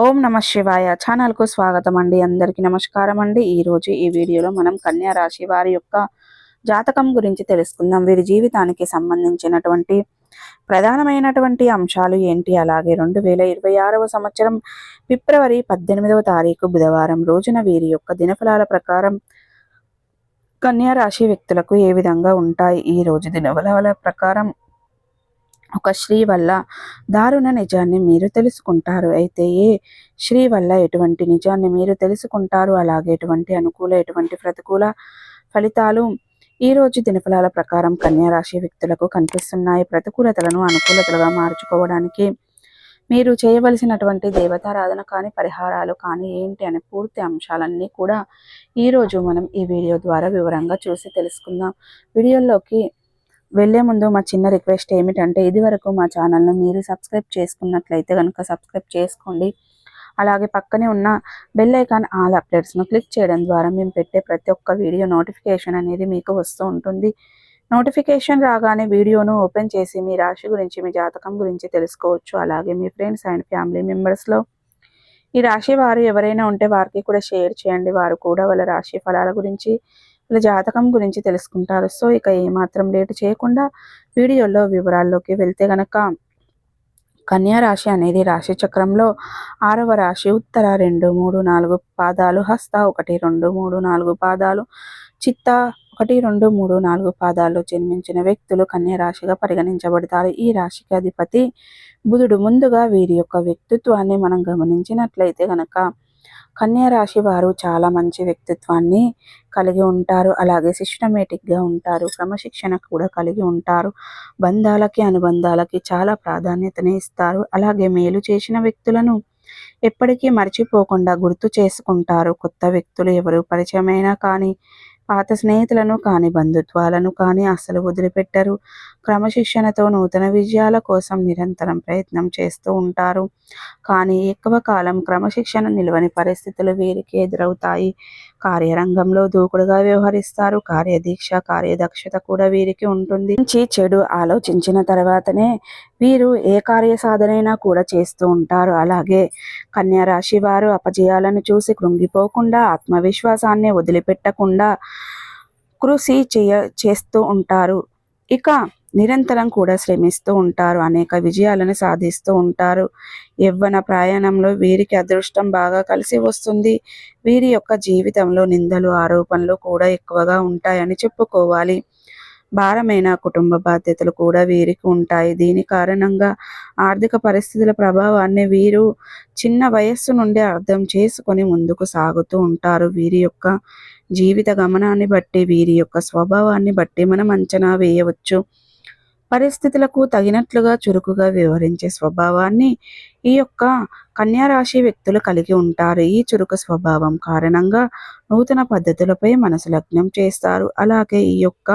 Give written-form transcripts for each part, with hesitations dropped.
ఓం నమ శివాయ ఛానల్ కు స్వాగతం అండి. అందరికీ నమస్కారం అండి. ఈ రోజు ఈ వీడియోలో మనం కన్యా రాశి వారి యొక్క జాతకం గురించి తెలుసుకుందాం. వీరి జీవితానికి సంబంధించినటువంటి ప్రధానమైనటువంటి అంశాలు ఏంటి, అలాగే 2026వ సంవత్సరం ఫిబ్రవరి 18వ తారీఖు బుధవారం రోజున వీరి యొక్క దినఫలాల ప్రకారం కన్యా రాశి వ్యక్తులకు ఏ విధంగా ఉంటాయి. ఈ రోజు దినఫలాల ప్రకారం ఒక స్త్రీ వల్ల దారుణ నిజాన్ని మీరు తెలుసుకుంటారు. అయితే ఏ స్త్రీ వల్ల ఎటువంటి నిజాన్ని మీరు తెలుసుకుంటారు, అలాగే ఎటువంటి అనుకూల ఎటువంటి ప్రతికూల ఫలితాలు ఈ రోజు దినఫలాల ప్రకారం కన్యా రాశి వ్యక్తులకు కనిపిస్తున్నాయి. ప్రతికూలతలను అనుకూలతలుగా మార్చుకోవడానికి మీరు చేయవలసినటువంటి దేవతారాధన కానీ పరిహారాలు కానీ ఏంటి అనే పూర్తి అంశాలన్నీ కూడా ఈరోజు మనం ఈ వీడియో ద్వారా వివరంగా చూసి తెలుసుకుందాం. వీడియోలోకి వెళ్ళే ముందు మా చిన్న రిక్వెస్ట్ ఏమిటంటే, ఇదివరకు మా ఛానల్ను మీరు సబ్స్క్రైబ్ చేసుకున్నట్లయితే కనుక సబ్స్క్రైబ్ చేసుకోండి. అలాగే పక్కనే ఉన్న బెల్ ఐకాన్ ఆల్ అప్డేట్స్ను క్లిక్ చేయడం ద్వారా మేము పెట్టే ప్రతి ఒక్క వీడియో నోటిఫికేషన్ అనేది మీకు వస్తూ ఉంటుంది. నోటిఫికేషన్ రాగానే వీడియోను ఓపెన్ చేసి మీ రాశి గురించి మీ జాతకం గురించి తెలుసుకోవచ్చు. అలాగే మీ ఫ్రెండ్స్ అండ్ ఫ్యామిలీ మెంబర్స్లో ఈ రాశి వారు ఎవరైనా ఉంటే వారికి కూడా షేర్ చేయండి. వారు కూడా వాళ్ళ రాశి ఫలాల గురించి వాళ్ళ జాతకం గురించి తెలుసుకుంటారు. సో ఇక ఏమాత్రం లేటు చేయకుండా వీడియోలో వివరాల్లోకి వెళ్తే గనక, కన్యా రాశి అనేది రాశి చక్రంలో 6వ రాశి. ఉత్తర 2, 3, 4 పాదాలు, హస్త 1, 2, 3, 4 పాదాలు, చిత్త 1, 2, 3, 4 పాదాల్లో జన్మించిన వ్యక్తులు కన్యా రాశిగా పరిగణించబడతారు. ఈ రాశికి అధిపతి బుధుడు. ముందుగా వీరి యొక్క వ్యక్తిత్వాన్ని మనం గమనించినట్లయితే గనక కన్యా రాశి వారు చాలా మంచి వ్యక్తిత్వాన్ని కలిగి ఉంటారు. అలాగే సిస్టమేటిక్గా ఉంటారు. క్రమశిక్షణ కూడా కలిగి ఉంటారు. బంధాలకి అనుబంధాలకి చాలా ప్రాధాన్యతని ఇస్తారు. అలాగే మేలు చేసిన వ్యక్తులను ఎప్పటికీ మర్చిపోకుండా గుర్తు చేసుకుంటారు. కొత్త వ్యక్తులు ఎవరు పరిచయమైనా కానీ, పాత స్నేహితులను కానీ, బంధుత్వాలను కానీ అస్సలు వదిలిపెట్టరు. క్రమశిక్షణతో నూతన విజయాల కోసం నిరంతరం ప్రయత్నం చేస్తూ ఉంటారు. కానీ ఎక్కువ కాలం క్రమశిక్షణ నిలవని పరిస్థితులు వీరికి ఎదురవుతాయి. కార్యరంగంలో దూకుడుగా వ్యవహరిస్తారు. కార్యదీక్ష కార్యదక్షత కూడా వీరికి ఉంటుంది. మంచి చెడు ఆలోచించిన తర్వాతనే వీరు ఏ కార్య సాధనైనా కూడా చేస్తూ ఉంటారు. అలాగే కన్యా రాశి వారు అపజయాలను చూసి కృంగిపోకుండా, ఆత్మవిశ్వాసాన్ని వదిలిపెట్టకుండా కృషి చేస్తూ ఉంటారు. ఇక నిరంతరం కూడా శ్రమిస్తూ ఉంటారు. అనేక విజయాలను సాధిస్తూ ఉంటారు. యవ్వన ప్రయాణంలో వీరికి అదృష్టం బాగా కలిసి వస్తుంది. వీరి యొక్క జీవితంలో నిందలు ఆరోపణలు కూడా ఎక్కువగా ఉంటాయని చెప్పుకోవాలి. భారమైన కుటుంబ బాధ్యతలు కూడా వీరికి ఉంటాయి. దీని కారణంగా ఆర్థిక పరిస్థితుల ప్రభావాన్ని వీరు చిన్న వయస్సు నుండి అర్థం చేసుకొని ముందుకు సాగుతూ ఉంటారు. వీరి యొక్క జీవిత గమనాన్ని బట్టి, వీరి యొక్క స్వభావాన్ని బట్టి మనం అంచనా వేయవచ్చు. పరిస్థితులకు తగినట్లుగా చురుకుగా వ్యవహరించే స్వభావాన్ని ఈ యొక్క కన్యా రాశి వ్యక్తులు కలిగి ఉంటారు. ఈ చురుకు స్వభావం కారణంగా నూతన పద్ధతులపై మనసు లగ్నం చేస్తారు. అలాగే ఈ యొక్క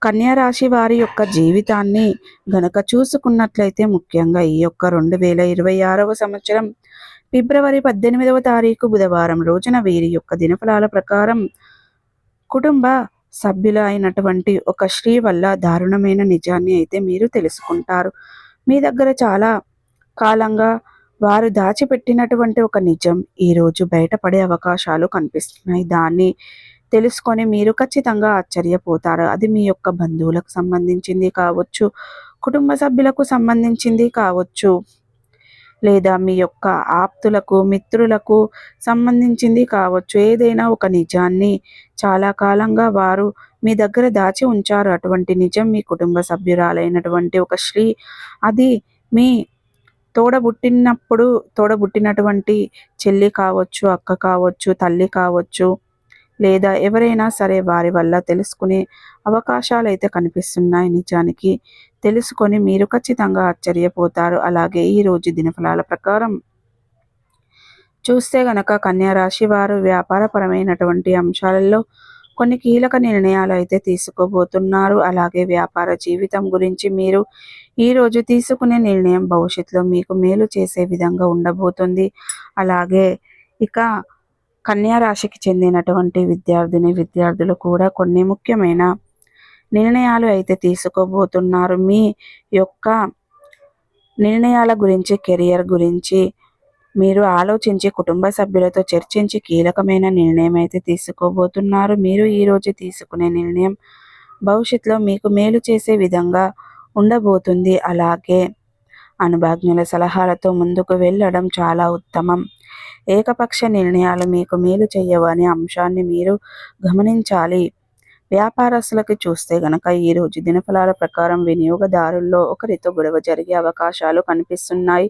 కన్యా రాశి వారి యొక్క జీవితాన్ని గనక చూసుకున్నట్లయితే, ముఖ్యంగా ఈ యొక్క 2026వ సంవత్సరం ఫిబ్రవరి 18వ తారీఖు బుధవారం రోజున వీరి యొక్క దినఫలాల ప్రకారం కుటుంబ సభ్యుల అయినటువంటి ఒక స్త్రీ వల్ల దారుణమైన నిజాన్ని అయితే మీరు తెలుసుకుంటారు. మీ దగ్గర చాలా కాలంగా వారు దాచిపెట్టినటువంటి ఒక నిజం ఈరోజు బయటపడే అవకాశాలు కనిపిస్తున్నాయి. దాన్ని తెలుసుకొని మీరు ఖచ్చితంగా ఆశ్చర్యపోతారు. అది మీ యొక్క బంధువులకు సంబంధించింది కావచ్చు, కుటుంబ సభ్యులకు సంబంధించింది కావచ్చు, లేదా మీ యొక్క ఆప్తులకు మిత్రులకు సంబంధించింది కావచ్చు. ఏదైనా ఒక నిజాన్ని చాలా కాలంగా వారు మీ దగ్గర దాచి ఉంచారు. అటువంటి నిజం మీ కుటుంబ సభ్యురాలైనటువంటి ఒక స్త్రీ, అది మీ తోడబుట్టినటువంటి చెల్లి కావచ్చు, అక్క కావచ్చు, తల్లి కావచ్చు, లేదా ఎవరైనా సరే వారి వల్ల తెలుసుకునే అవకాశాలు అయితే కనిపిస్తున్నాయి. నిజానికి తెలుసుకొని మీరు ఖచ్చితంగా ఆశ్చర్యపోతారు. అలాగే ఈ రోజు దినఫలాల ప్రకారం చూస్తే గనక కన్యా రాశి వారు వ్యాపారపరమైనటువంటి అంశాలలో కొన్ని కీలక నిర్ణయాలు అయితే తీసుకోబోతున్నారు. అలాగే వ్యాపార జీవితం గురించి మీరు ఈరోజు తీసుకునే నిర్ణయం భవిష్యత్తులో మీకు మేలు చేసే విధంగా ఉండబోతుంది. అలాగే ఇక కన్యా రాశికి చెందినటువంటి విద్యార్థులు కూడా కొన్ని ముఖ్యమైన నిర్ణయాలు అయితే తీసుకోబోతున్నారు. మీ యొక్క నిర్ణయాల గురించి, కెరియర్ గురించి మీరు ఆలోచించి కుటుంబ సభ్యులతో చర్చించి కీలకమైన నిర్ణయం అయితే తీసుకోబోతున్నారు. మీరు ఈరోజు తీసుకునే నిర్ణయం భవిష్యత్తులో మీకు మేలు చేసే విధంగా ఉండబోతుంది. అలాగే అనుభవజ్ఞుల సలహాలతో ముందుకు వెళ్ళడం చాలా ఉత్తమం. ఏకపక్ష నిర్ణయాలు మీకు మేలు చేయవు అనే అంశాన్ని మీరు గమనించాలి. వ్యాపారస్తులకి చూస్తే గనక ఈరోజు దినఫలాల ప్రకారం వినియోగదారుల్లో ఒకరితో గొడవ జరిగే అవకాశాలు కనిపిస్తున్నాయి.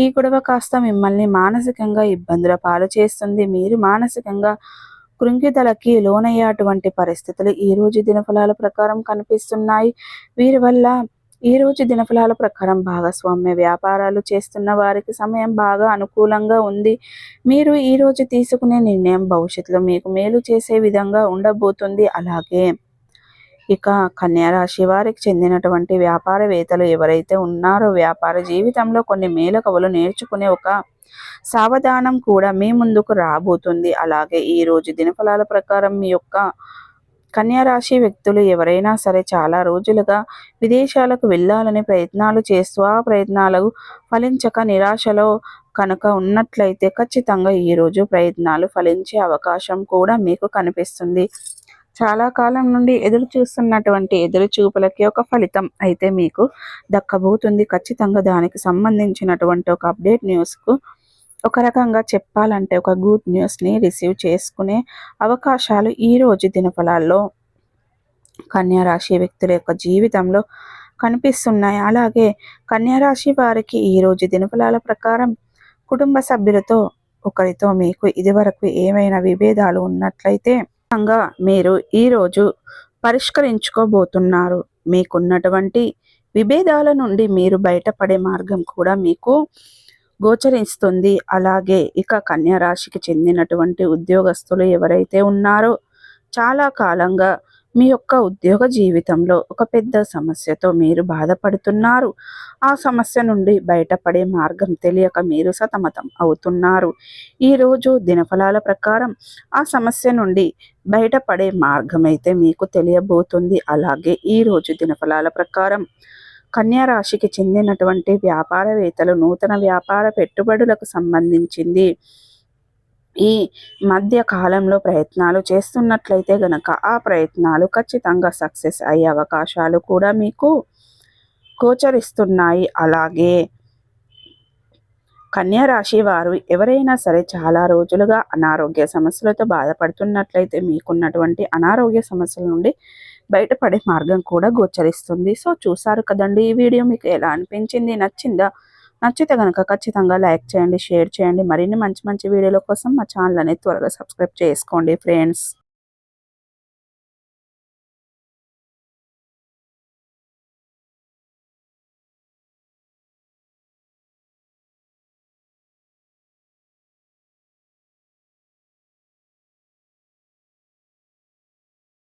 ఈ గొడవ కాస్త మిమ్మల్ని మానసికంగా ఇబ్బందుల పాలు చేస్తుంది. మీరు మానసికంగా కృంగిదలకి లోనయ్యేటువంటి పరిస్థితులు ఈరోజు దినఫలాల ప్రకారం కనిపిస్తున్నాయి. వీరి వల్ల ఈరోజు దినఫలాల ప్రకారం భాగస్వామ్య వ్యాపారాలు చేస్తున్న వారికి సమయం బాగా అనుకూలంగా ఉంది. మీరు ఈరోజు తీసుకునే నిర్ణయం భవిష్యత్తులో మీకు మేలు చేసే విధంగా ఉండబోతుంది. అలాగే ఇక కన్యా రాశి వారికి చెందినటువంటి వ్యాపారవేత్తలు ఎవరైతే ఉన్నారో వ్యాపార జీవితంలో కొన్ని మేలకువలు నేర్చుకునే ఒక సావధానం కూడా మీ ముందుకు రాబోతుంది. అలాగే ఈరోజు దినఫలాల ప్రకారం మీ యొక్క కన్యా రాశి వ్యక్తులు ఎవరైనా సరే చాలా రోజులుగా విదేశాలకు వెళ్ళాలని ప్రయత్నాలు చేస్తూ ఆ ప్రయత్నాలు ఫలించక నిరాశలో కనుక ఉన్నట్లయితే ఖచ్చితంగా ఈరోజు ప్రయత్నాలు ఫలించే అవకాశం కూడా మీకు కనిపిస్తుంది. చాలా కాలం నుండి ఎదురు చూస్తున్నటువంటి ఎదురు చూపులకి ఒక ఫలితం అయితే మీకు దక్కబోతుంది. ఖచ్చితంగా దానికి సంబంధించినటువంటి ఒక అప్డేట్ న్యూస్కు ఒక రకంగా చెప్పాలంటే ఒక గుడ్ న్యూస్ని రిసీవ్ చేసుకునే అవకాశాలు ఈరోజు దినఫలాల్లో కన్యా రాశి వ్యక్తుల యొక్క జీవితంలో కనిపిస్తున్నాయి. అలాగే కన్యా రాశి వారికి ఈరోజు దినఫలాల ప్రకారం కుటుంబ సభ్యులతో ఒకరితో మీకు ఇదివరకు ఏమైనా విభేదాలు ఉన్నట్లయితే మీరు ఈరోజు పరిష్కరించుకోబోతున్నారు. మీకున్నటువంటి విభేదాల నుండి మీరు బయటపడే మార్గం కూడా మీకు గోచరిస్తుంది. అలాగే ఇక కన్యా రాశికి చెందినటువంటి ఉద్యోగస్తులు ఎవరైతే ఉన్నారో చాలా కాలంగా మీ యొక్క ఉద్యోగ జీవితంలో ఒక పెద్ద సమస్యతో మీరు బాధపడుతున్నారు. ఆ సమస్య నుండి బయటపడే మార్గం తెలియక మీరు సతమతం అవుతున్నారు. ఈరోజు దినఫలాల ప్రకారం ఆ సమస్య నుండి బయటపడే మార్గం అయితే మీకు తెలియబోతుంది. అలాగే ఈరోజు దినఫలాల ప్రకారం కన్యా రాశికి చెందినటువంటి వ్యాపారవేత్తలు నూతన వ్యాపార పెట్టుబడులకు సంబంధించింది ఈ మధ్య కాలంలో ప్రయత్నాలు చేస్తున్నట్లయితే గనక ఆ ప్రయత్నాలు ఖచ్చితంగా సక్సెస్ అయ్యే అవకాశాలు కూడా మీకు గోచరిస్తున్నాయి. అలాగే కన్యా రాశి వారు ఎవరైనా సరే చాలా రోజులుగా అనారోగ్య సమస్యలతో బాధపడుతున్నట్లయితే మీకున్నటువంటి అనారోగ్య సమస్యల నుండి బయటపడే మార్గం కూడా గోచరిస్తుంది. సో చూసారు కదండి, ఈ వీడియో మీకు ఎలా అనిపించింది, నచ్చిందా? నచ్చితే కనుక ఖచ్చితంగా లైక్ చేయండి, షేర్ చేయండి. మరిన్ని మంచి మంచి వీడియోల కోసం మా ఛానల్ అనేది త్వరగా సబ్స్క్రైబ్ చేసుకోండి ఫ్రెండ్స్.